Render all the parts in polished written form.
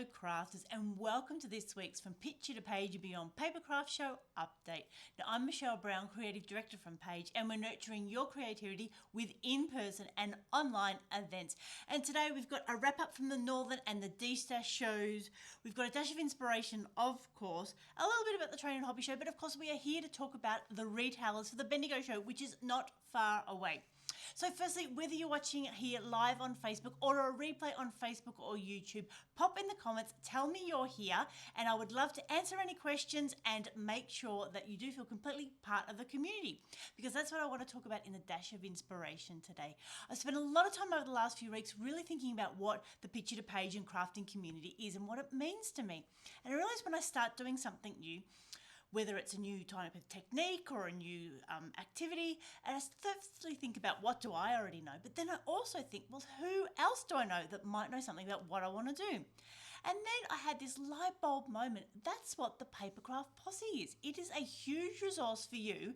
Hello crafters, and welcome to this week's From Picture to Page and Beyond Papercraft Show update. Now I'm Michelle Brown, Creative Director from Page, and we're nurturing your creativity with in-person and online events. And today we've got a wrap up from the Northern and the D-Stash shows. We've got a dash of inspiration, of course, a little bit about the Train and Hobby Show, but of course we are here to talk about the retailers for the Bendigo show, which is not far away. So firstly, whether you're watching it here live on Facebook or a replay on Facebook or YouTube, pop in the comments, tell me you're here, and I would love to answer any questions and make sure that you do feel completely part of the community, because that's what I want to talk about in the dash of inspiration today. I've spent a lot of time over the last few weeks really thinking about what the picture to page and crafting community is and what it means to me. And I realized when I start doing something new, whether it's a new type of technique or a new activity, and I firstly think about what do I already know, but then I also think, well, who else do I know that might know something about what I want to do? And then I had this light bulb moment. That's what the Papercraft Posse is. It is a huge resource for you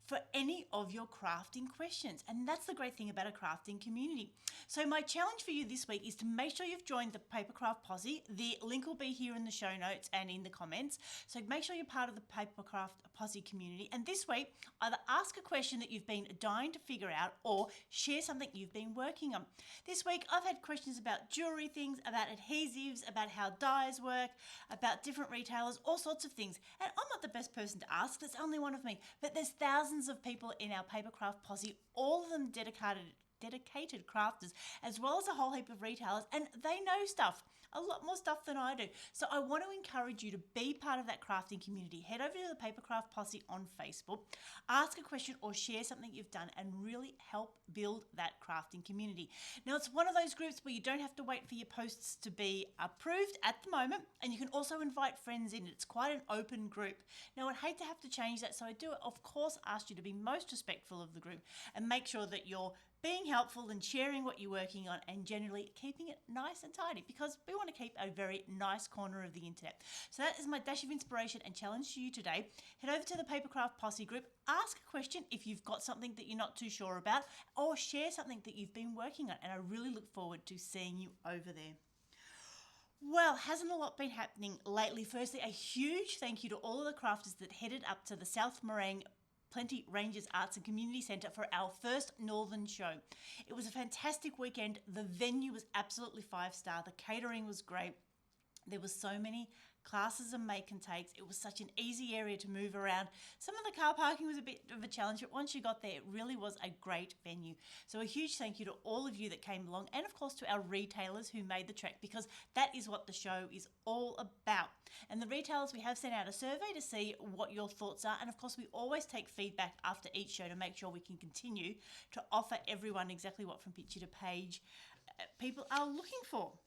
for any of your crafting questions. And that's the great thing about a crafting community. So my challenge for you this week is to make sure you've joined the Papercraft Posse. The link will be here in the show notes and in the comments. So make sure you're part of the Papercraft Posse community. And this week, either ask a question that you've been dying to figure out or share something you've been working on. This week, I've had questions about jewelry things, about adhesives, about how dyes work, about different retailers, all sorts of things. And I'm not the best person to ask, there's only one of me, but there's thousands of people in our Papercraft Posse, all of them dedicated crafters, as well as a whole heap of retailers, and they know stuff, a lot more stuff than I do. So I want to encourage you to be part of that crafting community. Head over to the Papercraft Posse on Facebook, ask a question or share something you've done, and really help build that crafting community. Now, it's one of those groups where you don't have to wait for your posts to be approved at the moment, and you can also invite friends in. It's quite an open group. Now, I'd hate to have to change that, so I do, of course, ask you to be most respectful of the group and make sure that you're being helpful and sharing what you're working on and generally keeping it nice and tidy, because we want to keep a very nice corner of the internet. So that is my dash of inspiration and challenge to you today. Head over to the Papercraft Posse group, ask a question if you've got something that you're not too sure about, or share something that you've been working on, and I really look forward to seeing you over there. Well, hasn't a lot been happening lately? Firstly, a huge thank you to all of the crafters that headed up to the South Morang Plenty Rangers Arts and Community Centre for our first Northern show. It was a fantastic weekend. The venue was absolutely 5-star. The catering was great. There were so many classes and make and takes. It was such an easy area to move around. Some of the car parking was a bit of a challenge, but once you got there, it really was a great venue. So a huge thank you to all of you that came along, and of course to our retailers who made the trek, because that is what the show is all about. And the retailers, we have sent out a survey to see what your thoughts are, and of course we always take feedback after each show to make sure we can continue to offer everyone exactly what From Picture to Page people are looking for.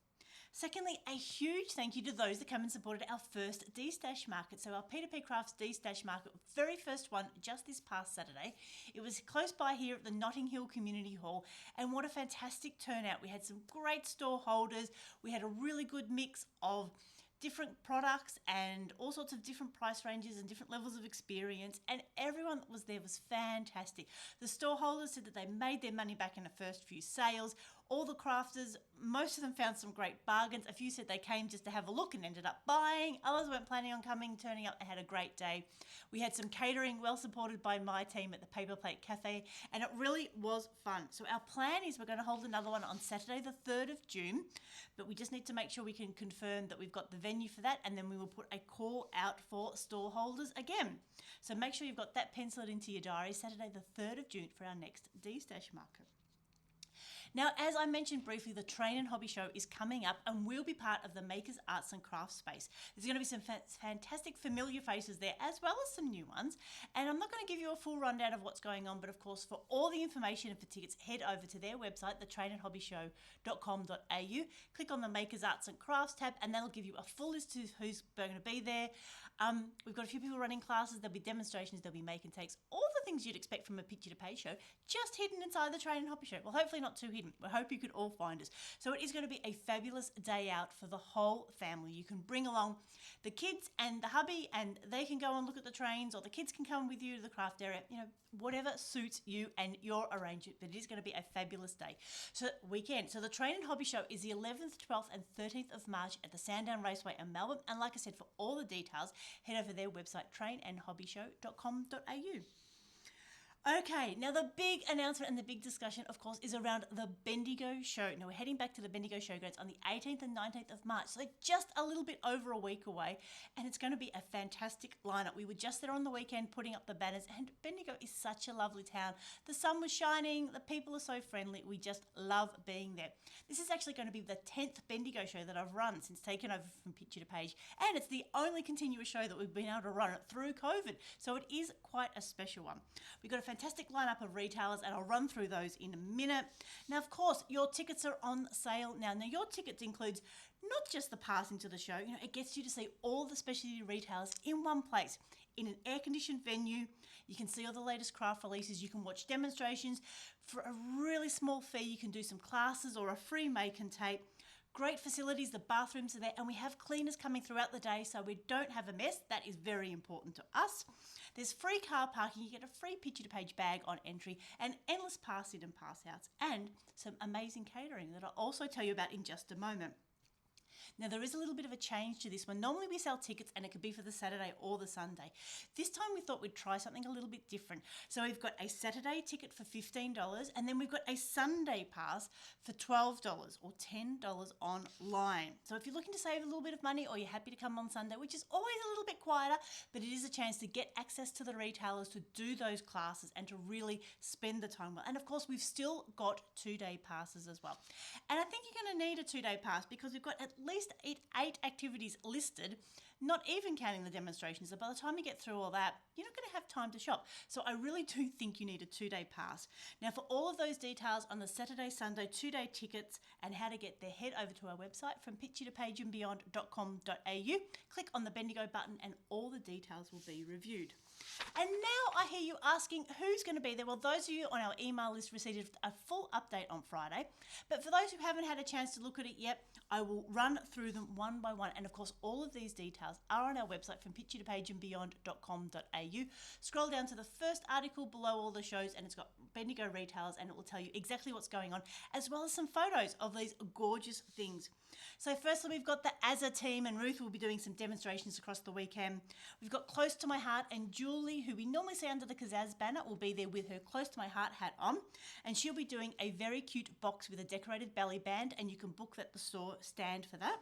Secondly, a huge thank you to those that come and supported our first D-Stash market. So our P2P Crafts D-Stash market, very first one, just this past Saturday. It was close by here at the Notting Hill Community Hall, and what a fantastic turnout. We had some great store holders. We had a really good mix of different products and all sorts of different price ranges and different levels of experience, and everyone that was there was fantastic. The store holders said that they made their money back in the first few sales. All the crafters, most of them found some great bargains. A few said they came just to have a look and ended up buying. Others weren't planning on coming, turning up, they had a great day. We had some catering well supported by my team at the Paper Plate Cafe, and it really was fun. So our plan is we're going to hold another one on Saturday the 3rd of June, but we just need to make sure we can confirm that we've got the venue for that, and then we will put a call out for store holders again. So make sure you've got that penciled into your diary, Saturday the 3rd of June for our next D-Stash market. Now, as I mentioned briefly, the Train and Hobby Show is coming up, and we'll be part of the Makers Arts and Crafts space. There's going to be some fantastic familiar faces there, as well as some new ones. And I'm not going to give you a full rundown of what's going on, but of course, for all the information and for tickets, head over to their website, thetrainandhobbyshow.com.au. Click on the Makers Arts and Crafts tab, and that'll give you a full list of who's going to be there. We've got a few people running classes. There'll be demonstrations. There'll be make and takes. All the things you'd expect from a picture to page show, just hidden inside the Train and Hobby Show. Well, hopefully not too hidden, hidden. We hope you could all find us. So it is going to be a fabulous day out for the whole family. You can bring along the kids and the hubby, and they can go and look at the trains, or the kids can come with you to the craft area, whatever suits you and your arrangement. But it is going to be a fabulous day. So weekend. So the Train and Hobby Show is the 11th, 12th and 13th of March at the Sandown Raceway in Melbourne. And like I said, for all the details, head over to their website, trainandhobbyshow.com.au. Okay, now the big announcement and the big discussion, of course, is around the Bendigo show. Now, we're heading back to the Bendigo showgrounds on the 18th and 19th of March, so they're just a little bit over a week away, and it's going to be a fantastic lineup. We were just there on the weekend putting up the banners, and Bendigo is such a lovely town. The sun was shining, the people are so friendly. We just love being there. This is actually going to be the 10th Bendigo show that I've run since taking over from Picture to Page, and it's the only continuous show that we've been able to run it through COVID, so it is quite a special one. We've got a fantastic lineup of retailers, and I'll run through those in a minute. Now, of course, your tickets are on sale now. Now, your tickets includes not just the pass into the show. It gets you to see all the specialty retailers in one place, in an air-conditioned venue. You can see all the latest craft releases. You can watch demonstrations. For a really small fee, you can do some classes or a free make and tape. Great facilities, the bathrooms are there, and we have cleaners coming throughout the day so we don't have a mess. That is very important to us. There's free car parking, you get a free Picture to Page bag on entry, and endless pass in and pass outs, and some amazing catering that I'll also tell you about in just a moment. Now, there is a little bit of a change to this one. Normally we sell tickets and it could be for the Saturday or the Sunday. This time we thought we'd try something a little bit different. So we've got a Saturday ticket for $15, and then we've got a Sunday pass for $12 or $10 online. So if you're looking to save a little bit of money, or you're happy to come on Sunday, which is always a little bit quieter, but it is a chance to get access to the retailers, to do those classes and to really spend the time well. And of course, we've still got 2-day passes as well. And I think you're going to need a 2-day pass because we've got at least eight activities listed, not even counting the demonstrations. So by the time you get through all that, you're not going to have time to shop. So I really do think you need a 2-day pass. Now, for all of those details on the Saturday, Sunday, 2-day tickets and how to get there, head over to our website from picturetopageandbeyond.com.au. Click on the Bendigo button and all the details will be reviewed. And now I hear you asking who's going to be there. Well, those of you on our email list received a full update on Friday. But for those who haven't had a chance to look at it yet, I will run through them one by one. And of course, all of these details are on our website from picturetopageandbeyond.com.au. Scroll down to the first article below all the shows, and it's got Bendigo retailers, and it will tell you exactly what's going on, as well as some photos of these gorgeous things. So firstly, we've got the Azza team, and Ruth will be doing some demonstrations across the weekend. We've got Close to My Heart, and Julie, who we normally see under the Kazaz banner, will be there with her Close to My Heart hat on, and she'll be doing a very cute box with a decorated belly band, and you can book at the store stand for that.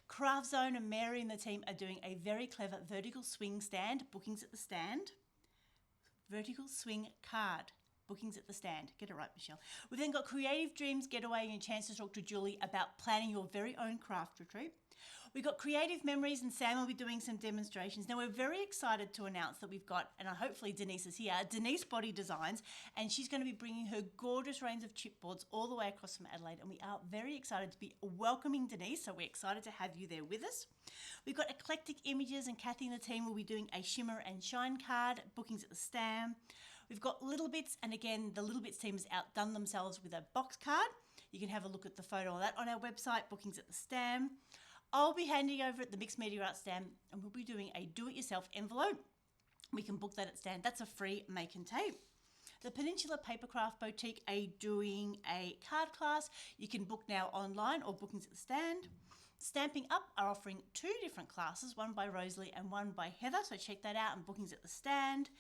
Craft Zone and Mary and the team are doing a very clever vertical swing stand, bookings at the stand. Vertical swing card, bookings at the stand. Get it right, Michelle. We've then got Creative Dreams Getaway and a chance to talk to Julie about planning your very own craft retreat. We've got Creative Memories, and Sam will be doing some demonstrations. Now, we're very excited to announce that we've got, and hopefully Denise is here, Denise Body Designs, and she's going to be bringing her gorgeous range of chipboards all the way across from Adelaide, and we are very excited to be welcoming Denise, so we're excited to have you there with us. We've got Eclectic Images, and Kathy and the team will be doing a Shimmer and Shine card, bookings at the stand. We've got Little Bits, and again, the Little Bits team has outdone themselves with a box card. You can have a look at the photo of that on our website, bookings at the stand. I'll be handing over at the Mixed Media Arts stand, and we'll be doing a do-it-yourself envelope. We can book that at stand. That's a free make and tape. The Peninsula Papercraft Boutique are doing a card class. You can book now online or bookings at the stand. Stamping Up are offering 2 different classes, one by Rosalie and one by Heather, so check that out, and bookings at the stand.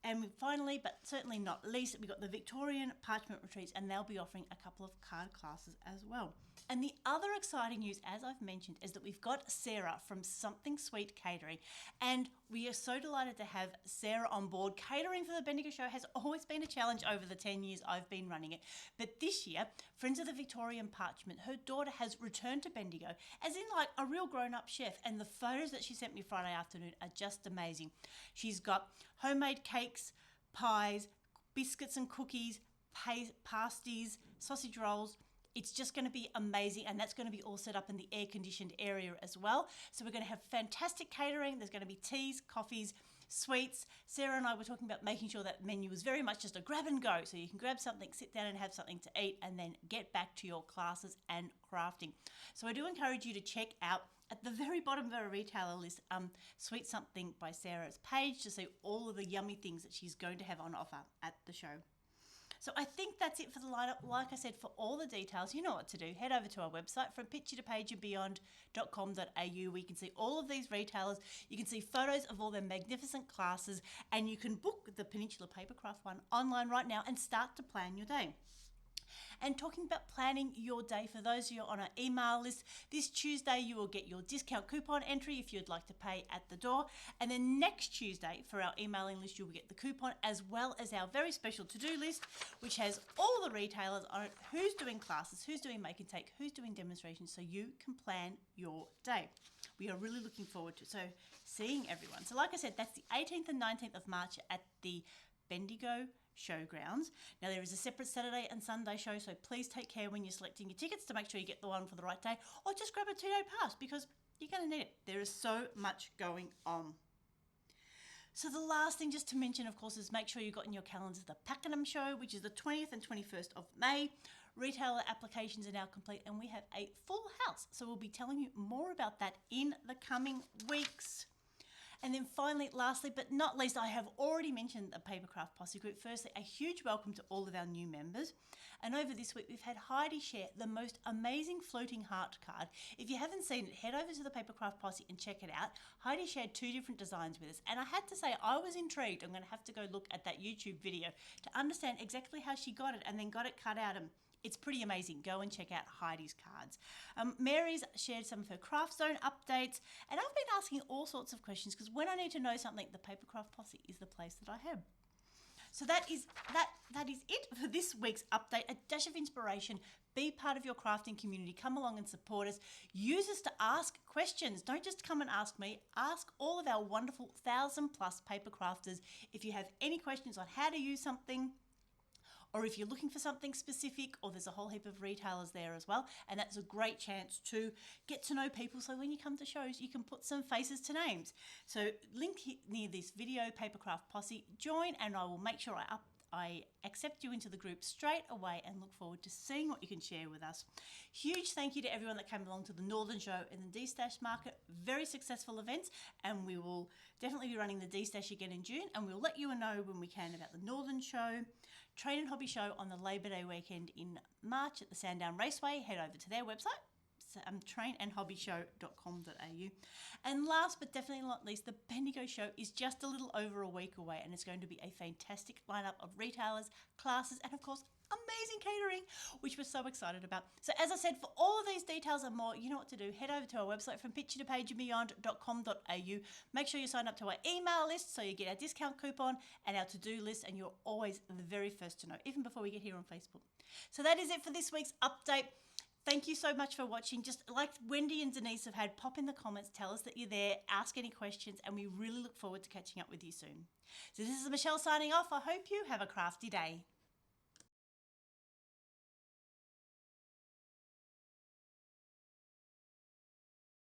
And finally, but certainly not least, we've got the Victorian Parchment Retreats, and they'll be offering a couple of card classes as well. And the other exciting news, as I've mentioned, is that we've got Sarah from Something Sweet Catering, and we are so delighted to have Sarah on board. Catering for the Bendigo Show has always been a challenge over the 10 years I've been running it, but this year, Friends of the Victorian Parchment, her daughter has returned to Bendigo, as in like a real grown-up chef, and the photos that she sent me Friday afternoon are just amazing. She's got homemade cakes, pies, biscuits and cookies, pasties, sausage rolls. It's just going to be amazing, and that's going to be all set up in the air-conditioned area as well. So we're going to have fantastic catering. There's going to be teas, coffees, sweets. Sarah and I were talking about making sure that menu was very much just a grab and go. So you can grab something, sit down and have something to eat, and then get back to your classes and crafting. So I do encourage you to check out at the very bottom of our retailer list, Sweet Something by Sarah's page to see all of the yummy things that she's going to have on offer at the show. So I think that's it for the lineup. Like I said, for all the details, you know what to do. Head over to our website from picturetopageandbeyond.com.au where you can see all of these retailers. You can see photos of all their magnificent classes, and you can book the Peninsula Papercraft one online right now and start to plan your day. And talking about planning your day, for those of you on our email list, this Tuesday you will get your discount coupon entry if you'd like to pay at the door. And then next Tuesday for our emailing list, you will get the coupon as well as our very special to-do list, which has all the retailers on it, who's doing classes, who's doing make and take, who's doing demonstrations, so you can plan your day. We are really looking forward to seeing everyone. So like I said, that's the 18th and 19th of March at the Bendigo showgrounds. Now there is a separate Saturday and Sunday show, so please take care when you're selecting your tickets to make sure you get the one for the right day, or just grab a 2-day pass because you're going to need it. There is so much going on. So the last thing just to mention, of course, is make sure you've got in your calendars the Pakenham show, which is the 20th and 21st of May. Retailer applications are now complete and we have a full house, so we'll be telling you more about that in the coming weeks. And then finally, lastly but not least, I have already mentioned the Papercraft Posse Group. Firstly, a huge welcome to all of our new members. And over this week, we've had Heidi share the most amazing floating heart card. If you haven't seen it, head over to the Papercraft Posse and check it out. Heidi shared 2 different designs with us. And I had to say, I was intrigued. I'm going to have to go look at that YouTube video to understand exactly how she got it and then got it cut out. And it's pretty amazing. Go and check out Heidi's cards. Mary's shared some of her Craft Zone updates, and I've been asking all sorts of questions because when I need to know something, the Papercraft Posse is the place that I have. So that is it for this week's update. A dash of inspiration. Be part of your crafting community. Come along and support us. Use us to ask questions. Don't just come and ask me. Ask all of our wonderful 1,000+ paper crafters if you have any questions on how to use something, or if you're looking for something specific, or there's a whole heap of retailers there as well. And that's a great chance to get to know people. So when you come to shows, you can put some faces to names. So link near this video, Papercraft Posse, join, and I will make sure I accept you into the group straight away and look forward to seeing what you can share with us. Huge thank you to everyone that came along to the Northern Show and the D-Stash Market. Very successful events, and we will definitely be running the D-Stash again in June, and we'll let you know when we can about the Northern Show. Train and Hobby Show on the Labor Day weekend in March at the Sandown Raceway. Head over to their website, trainandhobbyshow.com.au. And last but definitely not least, the Bendigo show is just a little over a week away, and it's going to be a fantastic lineup of retailers, classes, and of course, amazing catering, which we're so excited about. So as I said, for all of these details and more, you know what to do. Head over to our website from picturetopageandbeyond.com.au. Make sure you sign up to our email list so you get our discount coupon and our to-do list, and you're always the very first to know, even before we get here on Facebook. So that is it for this week's update. Thank you so much for watching. Just like Wendy and Denise have had, pop in the comments, tell us that you're there, ask any questions, and we really look forward to catching up with you soon. So this is Michelle signing off. I hope you have a crafty day.